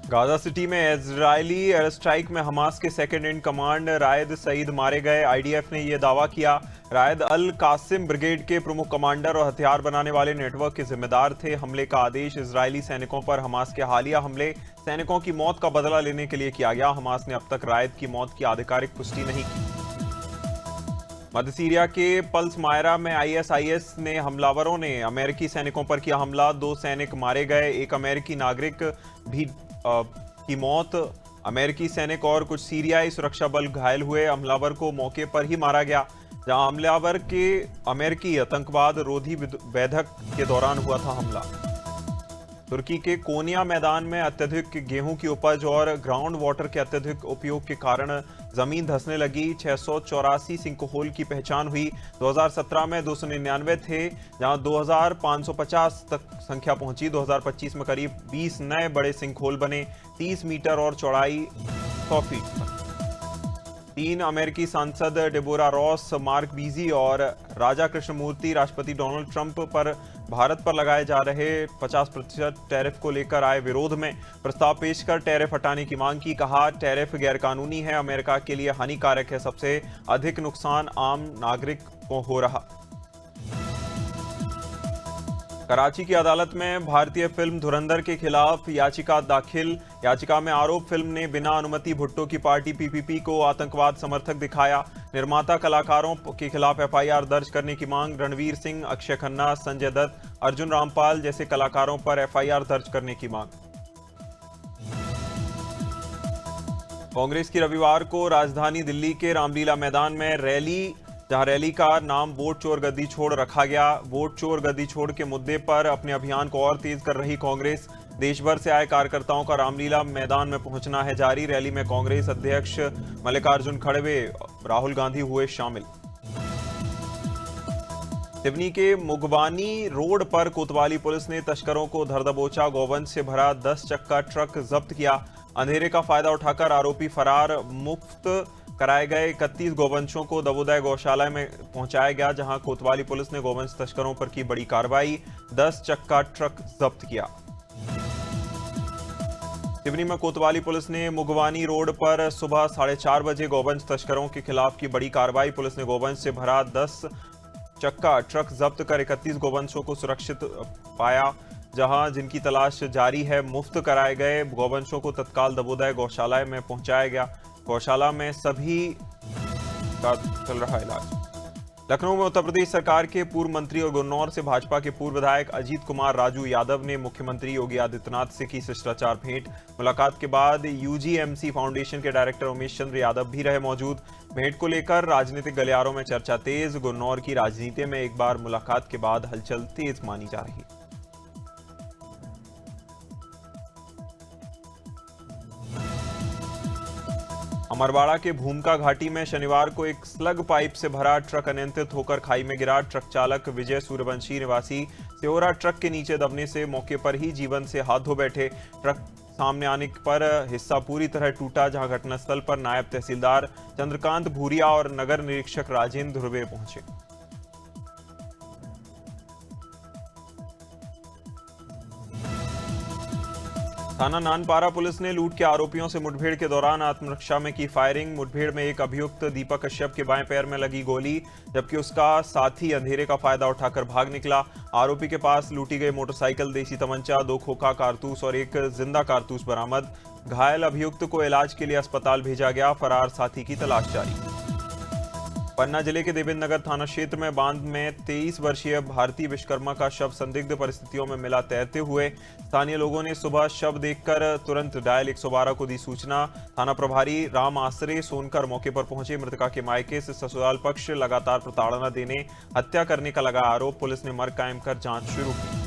Gaza city में Israeli air strike में Hamas के सेकंड इन कमांड रायद सईद मारे गए। आईडीएफ ने यह दावा किया। रायद अल कासिम ब्रिगेड के प्रमुख कमांडर और हथियार बनाने वाले नेटवर्क के जिम्मेदार थे। हमले का आदेश इजरायली सैनिकों पर हमास के हालिया हमले सैनिकों की मौत का बदला लेने के लिए किया गया। हमास ने अब तक रायद की मौत की आधिकारिक पुष्टि नहीं की। मध्य सीरिया के पल्स मायरा में आईएसआईएस ने हमलावरों ने अमेरिकी सैनिकों पर किया हमला। 2 सैनिक मारे गए, एक अमेरिकी नागरिक भी की मौत। अमेरिकी सैनिक और कुछ सीरियाई सुरक्षा बल घायल हुए। हमलावर को मौके पर ही मारा गया। जहां हमलावर के अमेरिकी आतंकवाद रोधी बैठक के दौरान हुआ था हमला। तुर्की के कोनिया मैदान में अत्यधिक गेहूं की उपज और ग्राउंड वाटर के अत्यधिक उपयोग के कारण जमीन धंसने लगी। 684 सिंकहोल की पहचान हुई। 2017 में 299 थे, जहां 2550 तक संख्या पहुंची। 2025 में करीब 20 नए बड़े सिंकहोल बने, 30 मीटर और चौड़ाई 100 फीट तक। 3 अमेरिकी सांसद डेबोरा रॉस, मार्क बीजी और राजा कृष्णमूर्ति राष्ट्रपति डोनाल्ड ट्रंप पर भारत पर लगाए जा रहे 50% टैरिफ को लेकर आए विरोध में। प्रस्ताव पेश कर टैरिफ हटाने की मांग की। कहा, टैरिफ गैरकानूनी है, अमेरिका के लिए हानिकारक है, सबसे अधिक नुकसान आम नागरिक को हो रहा। कराची की अदालत में भारतीय फिल्म धुरंधर के खिलाफ याचिका दाखिल। याचिका में आरोप फिल्म ने बिना अनुमति भुट्टो की पार्टी पीपीपी को आतंकवाद समर्थक दिखाया। निर्माता कलाकारों के खिलाफ एफआईआर दर्ज करने की मांग। रणवीर सिंह, अक्षय खन्ना, संजय दत्त, अर्जुन रामपाल जैसे कलाकारों पर एफआईआर दर्ज करने की मांग। कांग्रेस की रविवार को राजधानी दिल्ली के रामलीला मैदान में रैली, जहां रैली का नाम वोट चोर गद्दी छोड़ रखा गया। वोट चोर गद्दी छोड़ के मुद्दे पर अपने अभियान को और तेज कर रही कांग्रेस। देश भर से आए कार्यकर्ताओं का रामलीला मैदान में पहुंचना है जारी। रैली में कांग्रेस अध्यक्ष मल्लिकार्जुन खड़गे, राहुल गांधी हुए शामिल। सिवनी के मुगवानी रोड पर कोतवाली पुलिस ने तस्करों को धर दबोचा। गोवंश से भरा 10 चक्का ट्रक जब्त किया। अंधेरे का फायदा उठाकर आरोपी फरार। मुफ्त कराए गए 31 गोवंशों को दबोदय गौशाला में पहुंचाया गया, जहां कोतवाली पुलिस ने गोवंश तस्करों पर की बड़ी कार्रवाई। 10 चक्का ट्रक जब्त किया। सिवनी में कोतवाली पुलिस ने मुगवानी रोड पर सुबह 4:30 बजे गोवंश तस्करों के खिलाफ की बड़ी कार्रवाई। पुलिस ने गोवंश से भरा 10 चक्का ट्रक जब्त कर 31 गोवंशों को सुरक्षित पाया, जहां जिनकी तलाश जारी है। मुफ्त कराए गए गोवंशों को तत्काल दबोदय गौशाला में पहुंचाया गया। गौशाला में सभी का चल रहा इलाज। लखनऊ में उत्तर प्रदेश सरकार के पूर्व मंत्री और गुन्नौर से भाजपा के पूर्व विधायक अजीत कुमार राजू यादव ने मुख्यमंत्री योगी आदित्यनाथ से की शिष्टाचार भेंट। मुलाकात के बाद यूजीएमसी फाउंडेशन के डायरेक्टर उमेश चंद्र यादव भी रहे मौजूद। भेंट को लेकर राजनीतिक गलियारों में चर्चा तेज। गुन्नौर की राजनीति में एक बार मुलाकात के बाद हलचल तेज मानी जा रही है। अमरवाड़ा के भूमका घाटी में शनिवार को एक स्लग पाइप से भरा ट्रक अनियंत्रित होकर खाई में गिरा। ट्रक चालक विजय सूर्यवंशी निवासी सेओरा ट्रक के नीचे दबने से मौके पर ही जीवन से हाथ धो बैठे। ट्रक सामने आने पर हिस्सा पूरी तरह टूटा, जहां घटनास्थल पर नायब तहसीलदार चंद्रकांत भूरिया और नगर निरीक्षक राजेंद्र ध्रुवे पहुंचे। थाना नानपारा पुलिस ने लूट के आरोपियों से मुठभेड़ के दौरान आत्मरक्षा में की फायरिंग। मुठभेड़ में एक अभियुक्त दीपक कश्यप के बाएं पैर में लगी गोली, जबकि उसका साथी अंधेरे का फायदा उठाकर भाग निकला। आरोपी के पास लूटी गई मोटरसाइकिल, देसी तमंचा, 2 खोखा कारतूस और एक जिंदा कारतूस बरामद। घायल अभियुक्त को इलाज के लिए अस्पताल भेजा गया। फरार साथी की तलाश जारी। पन्ना जिले के देवेंद्र नगर थाना क्षेत्र में बांध में 23 वर्षीय भारतीय विश्वकर्मा का शव संदिग्ध परिस्थितियों में मिला तैरते हुए। स्थानीय लोगों ने सुबह शव देखकर तुरंत डायल 112 को दी सूचना। थाना प्रभारी राम आसरे सोनकर मौके पर पहुंचे। मृतका के मायके से ससुराल पक्ष लगातार प्रताड़ना देने, हत्या करने का लगा आरोप। पुलिस ने मर्ग कायम कर जांच शुरू की।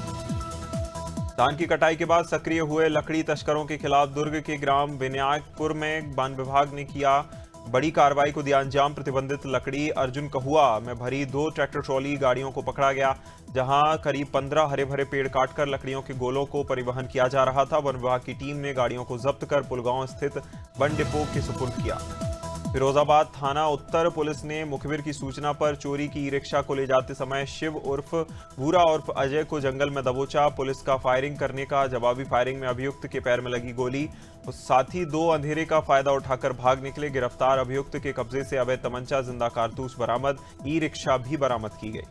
धान की कटाई के बाद सक्रिय हुए लकड़ी तस्करों के खिलाफ दुर्ग के ग्राम विनायकपुर में वन विभाग ने किया बड़ी कार्रवाई को दिया अंजाम। प्रतिबंधित लकड़ी अर्जुन कहुआ में भरी 2 ट्रैक्टर ट्रॉली गाड़ियों को पकड़ा गया, जहां करीब 15 हरे भरे पेड़ काटकर लकड़ियों के गोलों को परिवहन किया जा रहा था। वन विभाग की टीम ने गाड़ियों को जब्त कर पुलगांव स्थित वन डिपो के सुपुर्द किया। फिरोजाबाद थाना उत्तर पुलिस ने मुखबिर की सूचना पर चोरी की ई रिक्शा को ले जाते समय शिव उर्फ भूरा उर्फ अजय को जंगल में दबोचा। पुलिस का फायरिंग करने का जवाबी फायरिंग में अभियुक्त के पैर में लगी गोली। साथ ही दो अंधेरे का फायदा उठाकर भाग निकले। गिरफ्तार अभियुक्त के कब्जे से अवैध तमंचा, जिंदा कारतूस बरामद, ई रिक्शा भी बरामद की गई।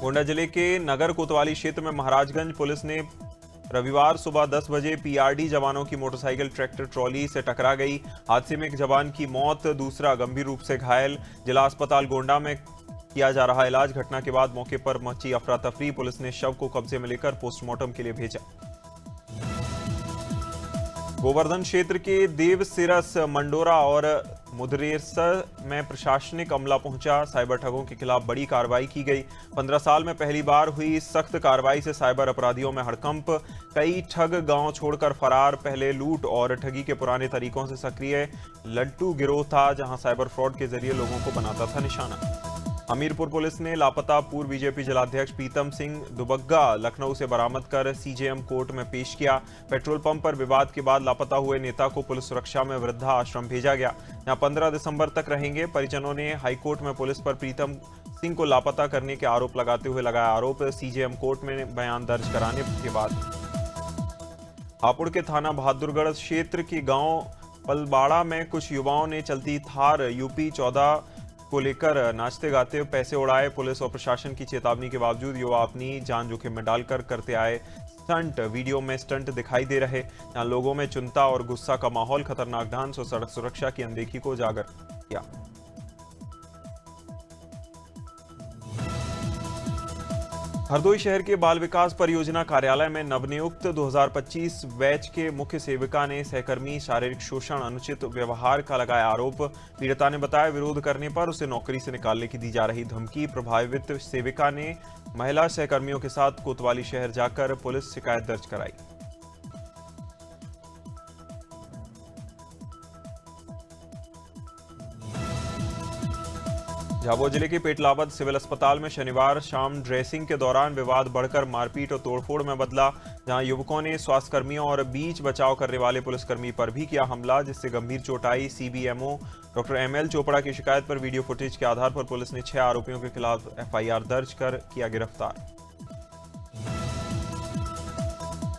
गोंडा जिले के नगर कोतवाली क्षेत्र में महाराजगंज पुलिस ने रविवार सुबह 10 बजे पीआरडी जवानों की मोटरसाइकिल ट्रैक्टर ट्रॉली से टकरा गई। हादसे में एक जवान की मौत, दूसरा गंभीर रूप से घायल। जिला अस्पताल गोंडा में किया जा रहा इलाज। घटना के बाद मौके पर मची अफरा तफरी। पुलिस ने शव को कब्जे में लेकर पोस्टमार्टम के लिए भेजा। गोवर्धन क्षेत्र के देवसिरस, मंडोरा और मुदरेसर में प्रशासनिक अमला पहुंचा। साइबर ठगों के खिलाफ बड़ी कार्रवाई की गई। 15 साल में पहली बार हुई सख्त कार्रवाई से साइबर अपराधियों में हड़कंप। कई ठग गांव छोड़कर फरार। पहले लूट और ठगी के पुराने तरीकों से सक्रिय लट्टू गिरोह था, जहां साइबर फ्रॉड के जरिए लोगों को बनाता था निशाना। हमीरपुर पुलिस ने लापता पूर्व बीजेपी जिलाध्यक्ष प्रीतम सिंह दुबग्गा लखनऊ से बरामद कर सीजेएम कोर्ट में पेश किया। पेट्रोल पंप पर विवाद के बाद लापता हुए नेता को पुलिस सुरक्षा में वृद्धा आश्रम भेजा गया, जहां 15 दिसंबर तक रहेंगे। परिजनों ने हाईकोर्ट में पुलिस पर प्रीतम सिंह को लापता करने के आरोप लगाते हुए लगाया आरोप। सीजेएम कोर्ट में बयान दर्ज कराने के बाद हापुड़ के थाना बहादुरगढ़ क्षेत्र के गांव पलबाड़ा में कुछ युवाओं ने चलती थार यूपी 14 को लेकर नाचते गाते पैसे उड़ाए। पुलिस और प्रशासन की चेतावनी के बावजूद युवा अपनी जान जोखिम में डालकर करते आए स्टंट। वीडियो में स्टंट दिखाई दे रहे, जहां लोगों में चिंता और गुस्सा का माहौल। खतरनाक डांस और सड़क सुरक्षा की अनदेखी को उजागर किया। हरदोई शहर के बाल विकास परियोजना कार्यालय में नवनियुक्त 2025 बैच के मुख्य सेविका ने सहकर्मी शारीरिक शोषण, अनुचित व्यवहार का लगाया आरोप। पीड़िता ने बताया, विरोध करने पर उसे नौकरी से निकालने की दी जा रही धमकी। प्रभावित सेविका ने महिला सहकर्मियों के साथ कोतवाली शहर जाकर पुलिस शिकायत दर्ज कराई। झाबुआ जिले के पेटलावद सिविल अस्पताल में शनिवार शाम ड्रेसिंग के दौरान विवाद बढ़कर मारपीट और तोड़फोड़ में बदला, जहां युवकों ने स्वास्थ्यकर्मियों और बीच बचाव करने वाले पुलिसकर्मी पर भी किया हमला, जिससे गंभीर चोट आई। सीबीएमओ डॉक्टर एमएल चोपड़ा की शिकायत पर वीडियो फुटेज के आधार पर पुलिस ने 6 आरोपियों के खिलाफ एफआईआर दर्ज कर किया गिरफ्तार।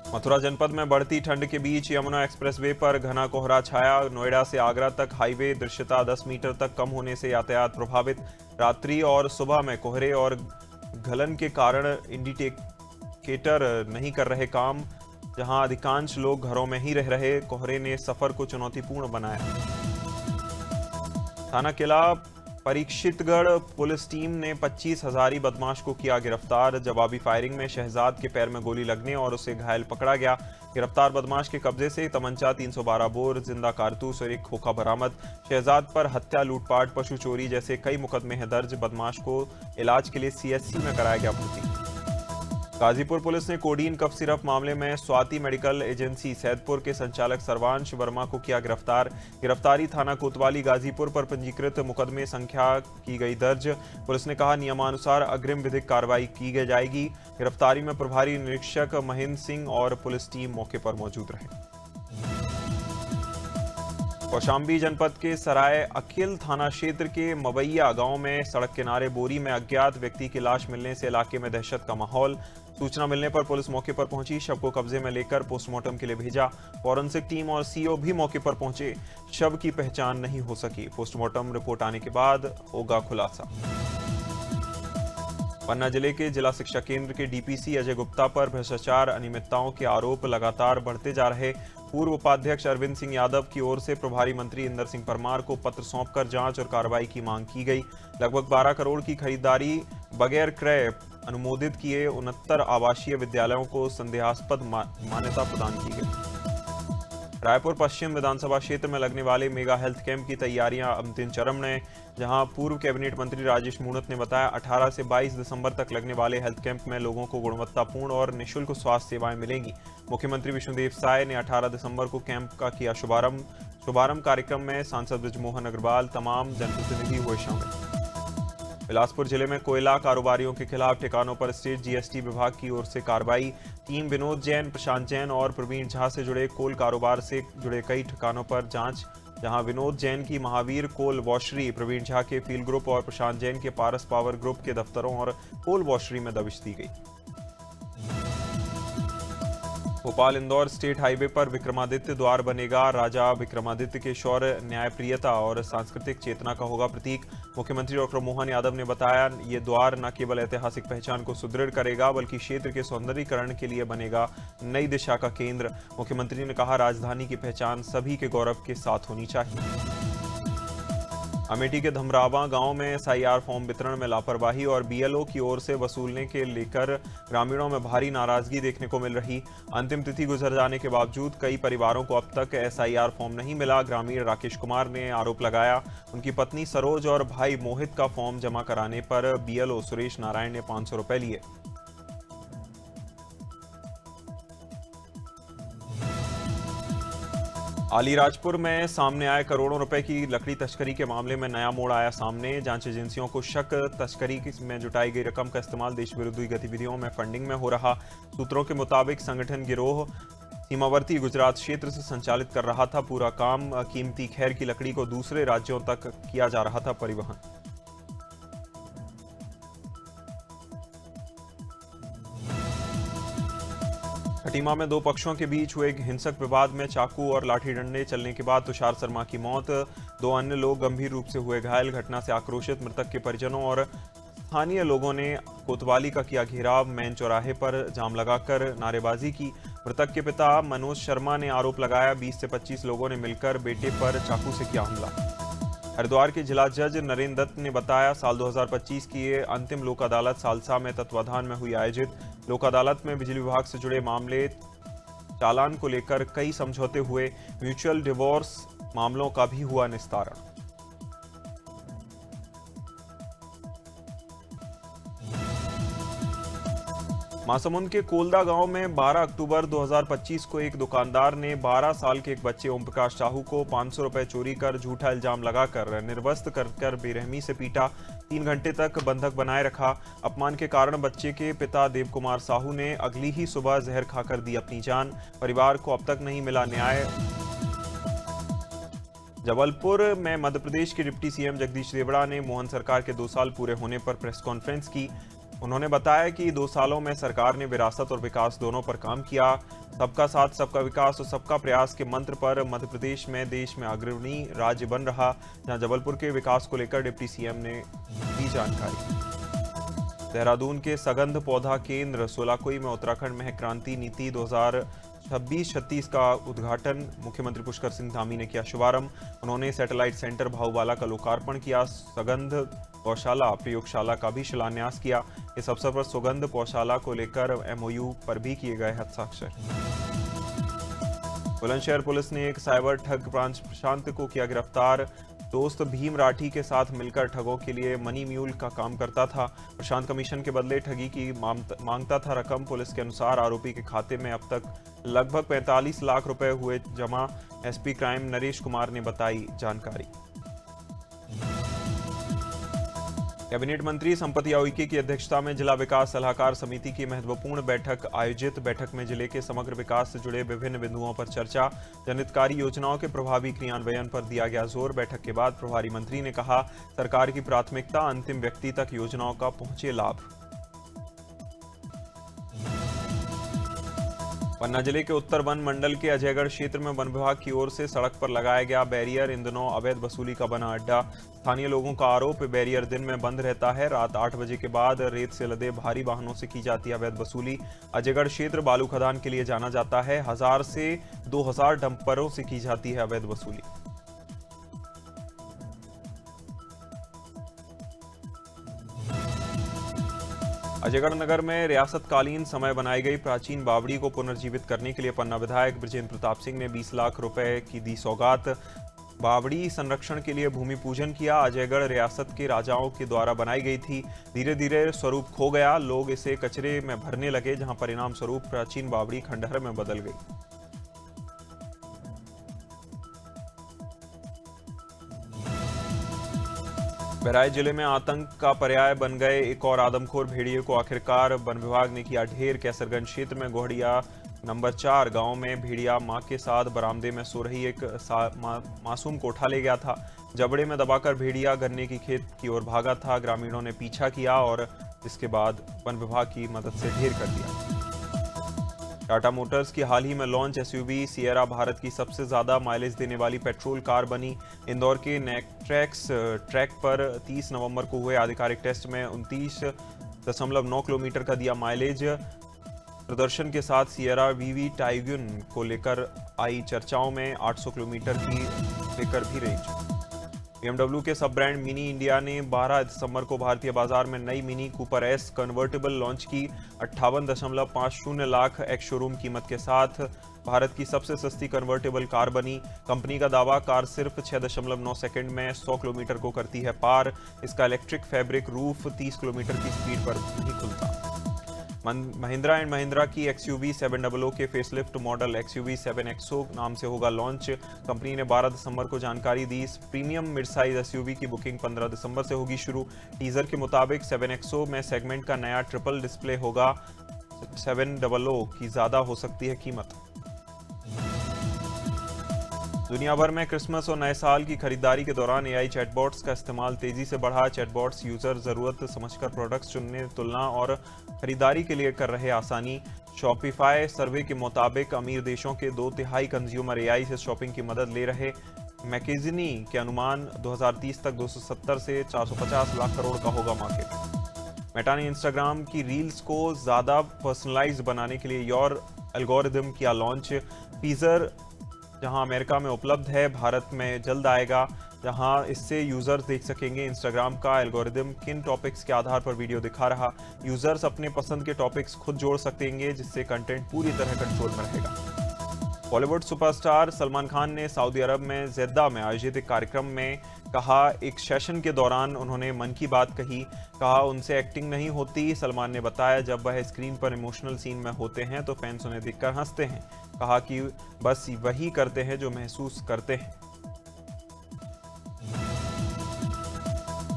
मथुरा जनपद में बढ़ती ठंड के बीच यमुना एक्सप्रेसवे पर घना कोहरा छाया। नोएडा से आगरा तक हाईवे दृश्यता 10 मीटर तक कम होने से यातायात प्रभावित। रात्रि और सुबह में कोहरे और गलन के कारण इंडिकेटर नहीं कर रहे काम, जहां अधिकांश लोग घरों में ही रह रहे। कोहरे ने सफर को चुनौतीपूर्ण बनाया। थाना किला परीक्षितगढ़ पुलिस टीम ने 25 हजारी बदमाश को किया गिरफ्तार। जवाबी फायरिंग में शहजाद के पैर में गोली लगने और उसे घायल पकड़ा गया। गिरफ्तार बदमाश के कब्जे से तमंचा, 312 बोर, जिंदा कारतूस और एक खोखा बरामद। शहजाद पर हत्या, लूटपाट, पशु चोरी जैसे कई मुकदमे हैं दर्ज। बदमाश को इलाज के लिए सीएचसी में कराया गया भर्ती। गाजीपुर पुलिस ने कोडीन कफ सिरप मामले में स्वाति मेडिकल एजेंसी सैदपुर के संचालक सर्वांश वर्मा को किया गिरफ्तार। गिरफ्तारी थाना कोतवाली गाजीपुर पर पंजीकृत मुकदमे संख्या की गई दर्ज। पुलिस ने कहा, नियमानुसार अग्रिम विधिक कार्रवाई की जाएगी। गिरफ्तारी में प्रभारी निरीक्षक महेंद्र सिंह और पुलिस टीम मौके पर मौजूद रहे। कौशाम्बी जनपद के सराय अखिल थाना क्षेत्र के मवैया गांव में सड़क किनारे बोरी में अज्ञात व्यक्ति की लाश मिलने से इलाके में दहशत का माहौल। सूचना मिलने पर पुलिस मौके पर पहुंची, शव को कब्जे में लेकर पोस्टमार्टम के लिए भेजा। फॉरेंसिक टीम और सीओ भी मौके पर पहुंचे। शव की पहचान नहीं हो सकी। पोस्टमार्टम रिपोर्ट आने के बाद होगा खुलासा। पन्ना जिले के जिला शिक्षा केंद्र के डीपीसी अजय गुप्ता पर भ्रष्टाचार, अनियमितताओं के आरोप लगातार बढ़ते जा रहे। पूर्व उपाध्यक्ष अरविंद सिंह यादव की ओर से प्रभारी मंत्री इंदर सिंह परमार को पत्र सौंपकर जांच और कार्रवाई की मांग की गई। लगभग 12 करोड़ की खरीदारी बगैर क्रय अनुमोदित किए 69 आवासीय विद्यालयों को संदेहास्पद मान्यता प्रदान की गई। रायपुर पश्चिम विधानसभा क्षेत्र में लगने वाले मेगा हेल्थ कैंप की तैयारियां अंतिम चरण में, जहां पूर्व कैबिनेट मंत्री राजेश मूणत ने बताया, 18 से 22 दिसंबर तक लगने वाले हेल्थ कैंप में लोगों को गुणवत्तापूर्ण और निःशुल्क स्वास्थ्य सेवाएं मिलेंगी। मुख्यमंत्री विष्णुदेव साय ने 18 दिसंबर को कैंप का किया शुभारंभ कार्यक्रम में सांसद बृजमोहन अग्रवाल, तमाम जनप्रतिनिधि हुए शामिल। बिलासपुर जिले में कोयला कारोबारियों के खिलाफ ठिकानों पर स्टेट जीएसटी विभाग की ओर से कार्रवाई। टीम विनोद जैन, प्रशांत जैन और प्रवीण झा से जुड़े कोल कारोबार से जुड़े कई ठिकानों पर जांच जहां विनोद जैन की महावीर कोल वॉशरी, प्रवीण झा के फील ग्रुप और प्रशांत जैन के पारस पावर ग्रुप के दफ्तरों और कोल वॉशरी में दबिश दी गई। भोपाल इंदौर स्टेट हाईवे पर विक्रमादित्य द्वार बनेगा। राजा विक्रमादित्य के शौर्य, न्यायप्रियता और सांस्कृतिक चेतना का होगा प्रतीक। मुख्यमंत्री डॉक्टर मोहन यादव ने बताया, ये द्वार न केवल ऐतिहासिक पहचान को सुदृढ़ करेगा बल्कि क्षेत्र के सौंदर्यीकरण के लिए बनेगा नई दिशा का केंद्र। मुख्यमंत्री ने कहा, राजधानी की पहचान सभी के गौरव के साथ होनी चाहिए। अमेठी के धमरावा गांव में एसआईआर फॉर्म वितरण में लापरवाही और बीएलओ की ओर से वसूलने के लेकर ग्रामीणों में भारी नाराजगी देखने को मिल रही। अंतिम तिथि गुजर जाने के बावजूद कई परिवारों को अब तक एसआईआर फॉर्म नहीं मिला। ग्रामीण राकेश कुमार ने आरोप लगाया, उनकी पत्नी सरोज और भाई मोहित का फॉर्म जमा कराने पर बीएलओ सुरेश नारायण ने 500 रुपए लिए। अलीराजपुर में सामने आए करोड़ों रुपए की लकड़ी तस्करी के मामले में नया मोड़ आया सामने। जांच एजेंसियों को शक, तस्करी में जुटाई गई रकम का इस्तेमाल देश विरोधी गतिविधियों में फंडिंग में हो रहा। सूत्रों के मुताबिक संगठन गिरोह सीमावर्ती गुजरात क्षेत्र से संचालित कर रहा था। पूरा काम कीमती खैर की लकड़ी को दूसरे राज्यों तक किया जा रहा था परिवहन। खटीमा में दो पक्षों के बीच हुए एक हिंसक विवाद में चाकू और लाठी डंडे चलने के बाद तुषार शर्मा की मौत, दो अन्य लोग गंभीर रूप से हुए घायल। घटना से आक्रोशित मृतक के परिजनों और स्थानीय लोगों ने कोतवाली का किया घेराव, मेन चौराहे पर जाम लगाकर नारेबाजी की। मृतक के पिता मनोज शर्मा ने आरोप लगाया, 20 से 25 लोगों ने मिलकर बेटे पर चाकू से किया हमला। हरिद्वार के जिला जज नरेंद्र दत्त ने बताया, साल 2025 की ये अंतिम लोक अदालत सालसा में तत्वाधान में हुई आयोजित। लोक अदालत में बिजली विभाग से जुड़े मामले, चालान को लेकर कई समझौते हुए। म्यूचुअल डिवोर्स मामलों का भी हुआ निस्तारण। महासमुंद के कोलदा गांव में 12 अक्टूबर 2025 को एक दुकानदार ने 12 साल के एक बच्चे ओम प्रकाश साहू को 500 रुपए चोरी कर झूठा इल्जाम लगाकर निर्वस्त्र कर बेरहमी से पीटा। 3 घंटे तक बंधक बनाए रखा। अपमान के कारण बच्चे के पिता देव कुमार साहू ने अगली ही सुबह जहर खाकर दी अपनी जान। परिवार को अब तक नहीं मिला न्याय। जबलपुर में मध्य प्रदेश के डिप्टी सीएम जगदीश देवड़ा ने मोहन सरकार के 2 साल पूरे होने पर प्रेस कॉन्फ्रेंस की। उन्होंने बताया कि 2 सालों में सरकार ने विरासत और विकास दोनों पर काम किया। सबका साथ, सबका विकास और सबका प्रयास के मंत्र पर मध्य प्रदेश में देश में अग्रणी राज्य बन रहा। जहां जबलपुर के विकास को लेकर डिप्टी सीएम ने दी जानकारी। देहरादून के सगंध पौधा केंद्र सोलाकोई में उत्तराखंड महक क्रांति नीति 2026-36 का उद्घाटन मुख्यमंत्री पुष्कर सिंह धामी ने किया शुभारंभ। उन्होंने सैटेलाइट सेंटर भाऊबाला का लोकार्पण किया। सगंध गौशाला प्रयोगशाला का भी शिलान्यास किया। इस अवसर पर सुगंध पौशाला को लेकर एमओयू पर भी किए गए हस्ताक्षर। बुलंदशहर पुलिस ने एक साइबर ठग प्रशांत को किया गिरफ्तार। दोस्त भीम राठी के साथ मिलकर ठगों के लिए मनी म्यूल का काम करता था। प्रशांत कमीशन के बदले ठगी की मांगता था रकम। पुलिस के अनुसार आरोपी के खाते में अब तक लगभग 45 लाख रुपए हुए जमा। एसपी क्राइम नरेश कुमार ने बताई जानकारी। कैबिनेट मंत्री संपत्ति उइके की अध्यक्षता में जिला विकास सलाहकार समिति की महत्वपूर्ण बैठक आयोजित। बैठक में जिले के समग्र विकास से जुड़े विभिन्न बिंदुओं पर चर्चा। जनहितकारी योजनाओं के प्रभावी क्रियान्वयन पर दिया गया जोर। बैठक के बाद प्रभारी मंत्री ने कहा, सरकार की प्राथमिकता अंतिम व्यक्ति तक योजनाओं का पहुंचे लाभ। पन्ना जिले के उत्तर वन मंडल के अजयगढ़ क्षेत्र में वन विभाग की ओर से सड़क पर लगाया गया बैरियर इन दिनों अवैध वसूली का बना अड्डा। स्थानीय लोगों का आरोप, बैरियर दिन में बंद रहता है, रात 8 बजे के बाद रेत से लदे भारी वाहनों से की जाती है अवैध वसूली। अजयगढ़ क्षेत्र बालू खदान के लिए जाना जाता है। 1000 से 2000 डंपरों से की जाती है अवैध वसूली। अजयगढ़ नगर में रियासतकालीन समय बनाई गई प्राचीन बावड़ी को पुनर्जीवित करने के लिए पन्ना विधायक बृजेंद्र प्रताप सिंह ने 20 लाख रुपए की दी सौगात। बावड़ी संरक्षण के लिए भूमि पूजन किया। अजयगढ़ रियासत के राजाओं के द्वारा बनाई गई थी, धीरे धीरे स्वरूप खो गया। लोग इसे कचरे में भरने लगे, जहां परिणाम स्वरूप प्राचीन बावड़ी खंडहर में बदल गई। बहराइच जिले में आतंक का पर्याय बन गए एक और आदमखोर भेड़िए को आखिरकार वन विभाग ने किया ढेर। कैसरगंज क्षेत्र में गोहड़िया नंबर 4 गांव में भेड़िया मां के साथ बरामदे में सो रही एक मासूम को उठा ले गया था। जबड़े में दबाकर भेड़िया गन्ने की खेत की ओर भागा था। ग्रामीणों ने पीछा किया और इसके बाद वन विभाग की मदद से ढेर कर दिया। टाटा मोटर्स की हाल ही में लॉन्च एसयूवी सिएरा भारत की सबसे ज्यादा माइलेज देने वाली पेट्रोल कार बनी। इंदौर के नेक्ट्रेक्स ट्रैक पर 30 नवंबर को हुए आधिकारिक टेस्ट में 29.9 किलोमीटर का दिया माइलेज। प्रदर्शन के साथ सिएरा वीवी टाइगुन को लेकर आई चर्चाओं में 800 किलोमीटर की लेकर भी रेंज। BMW के सब ब्रांड मिनी इंडिया ने 12 दिसंबर को भारतीय बाजार में नई mini Cooper S convertible launch की। 58.50 लाख एक्स शोरूम कीमत के साथ भारत की सबसे सस्ती कन्वर्टेबल कार बनी। कंपनी का दावा, कार सिर्फ 6.9 सेकंड में 100 किलोमीटर को करती है पार। इसका इलेक्ट्रिक फैब्रिक रूफ 30 किलोमीटर की स्पीड पर नहीं खुलता। महिंद्रा एंड महिंद्रा की XUV 700 के फेसलिफ्ट मॉडल XUV 7XO नाम से होगा लॉन्च। कंपनी ने 12 दिसंबर को जानकारी दी। प्रीमियम मिड साइज SUV की बुकिंग 15 दिसंबर से होगी शुरू। टीजर के मुताबिक 7XO में सेगमेंट का नया ट्रिपल डिस्प्ले होगा। 700 की ज्यादा हो सकती है कीमत। दुनिया भर में क्रिसमस और नए साल की खरीदारी के दौरान AI चैटबॉट्स का इस्तेमाल तेजी से बढ़ा। चैटबॉट्स यूजर जरूरत समझकर प्रोडक्ट्स चुनने, तुलना और खरीदारी के लिए कर रहे आसानी। शॉपिफाई सर्वे के मुताबिक अमीर देशों के 2/3 कंज्यूमर AI से शॉपिंग की मदद ले रहे। मैकेजिनी के अनुमान 2030 तक 270 से 450 लाख करोड़ का होगा मार्केट। मेटा ने इंस्टाग्राम की रील्स को ज्यादा पर्सनलाइज बनाने के लिए योर एल्गोरिदम किया लॉन्च। टीजर जहां अमेरिका में उपलब्ध है, भारत में जल्द आएगा, जहां इससे यूजर्स देख सकेंगे इंस्टाग्राम का एल्गोरिदम किन टॉपिक्स के आधार पर वीडियो दिखा रहा। यूजर्स अपने पसंद के टॉपिक्स खुद जोड़ सकेंगे, जिससे कंटेंट पूरी तरह कंट्रोल में रहेगा। बॉलीवुड सुपरस्टार सलमान खान ने सऊदी अरब में जेद्दा में आयोजित एक कार्यक्रम में कहा, एक सेशन के दौरान उन्होंने मन की बात कहा उनसे एक्टिंग नहीं होती। सलमान ने बताया, जब वह स्क्रीन पर इमोशनल सीन में होते हैं तो फैंस उन्हें देखकर हंसते हैं। कहा कि बस वही करते हैं जो महसूस करते हैं।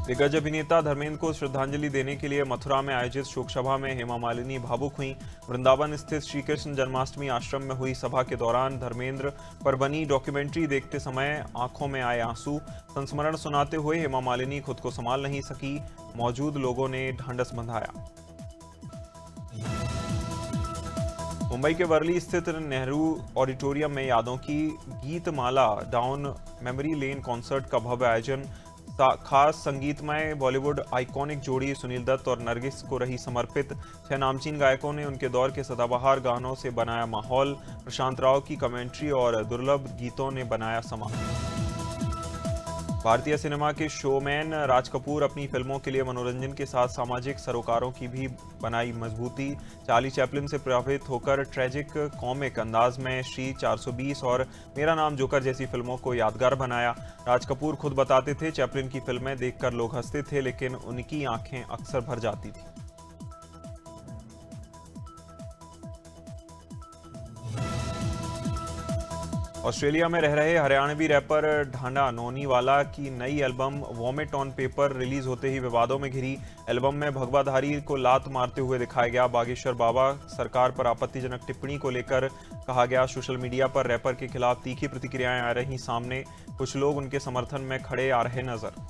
दिग्गज अभिनेता धर्मेंद्र को श्रद्धांजलि देने के लिए मथुरा में आयोजित शोक सभा में हेमा मालिनी भावुक हुई। वृंदावन स्थित श्री कृष्ण जन्माष्टमी आश्रम में हुई सभा के दौरान धर्मेंद्र पर बनी डॉक्यूमेंट्री देखते समय आंखों में आए आंसू। संस्मरण सुनाते हुए हेमा मालिनी खुद को संभाल नहीं सकी। मौजूद लोगों ने ढांढस बंधाया। मुंबई के वर्ली स्थित नेहरू ऑडिटोरियम में यादों की Geetmala down memory lane concert का भव्य आयोजन। खास संगीतमय बॉलीवुड आइकॉनिक जोड़ी सुनील दत्त और नरगिस को रही समर्पित। 6 नामचीन गायकों ने उनके दौर के सदाबहार गानों से बनाया माहौल। प्रशांत राव की कमेंट्री और दुर्लभ गीतों ने बनाया समा। भारतीय सिनेमा के शोमैन राज कपूर अपनी फिल्मों के लिए मनोरंजन के साथ सामाजिक सरोकारों की भी बनाई मजबूती। चार्ली चैपलिन से प्रभावित होकर ट्रेजिक कॉमिक अंदाज में श्री 420 और मेरा नाम जोकर जैसी फिल्मों को यादगार बनाया। राज कपूर खुद बताते थे, चैपलिन की फिल्में देखकर लोग हंसते थे, लेकिन उनकी आंखें अक्सर भर जाती थी। ऑस्ट्रेलिया में रह रहे हरियाणवी रैपर ढांडा नोनीवाला की नई album vomit on paper release होते ही विवादों में घिरी। एल्बम में भगवाधारी को लात मारते हुए दिखाया गया। बागेश्वर बाबा सरकार पर आपत्तिजनक टिप्पणी को लेकर कहा गया। सोशल मीडिया पर रैपर के खिलाफ तीखी प्रतिक्रियाएं आ रही सामने। कुछ लोग उनके समर्थन में खड़े आ रहे नजर।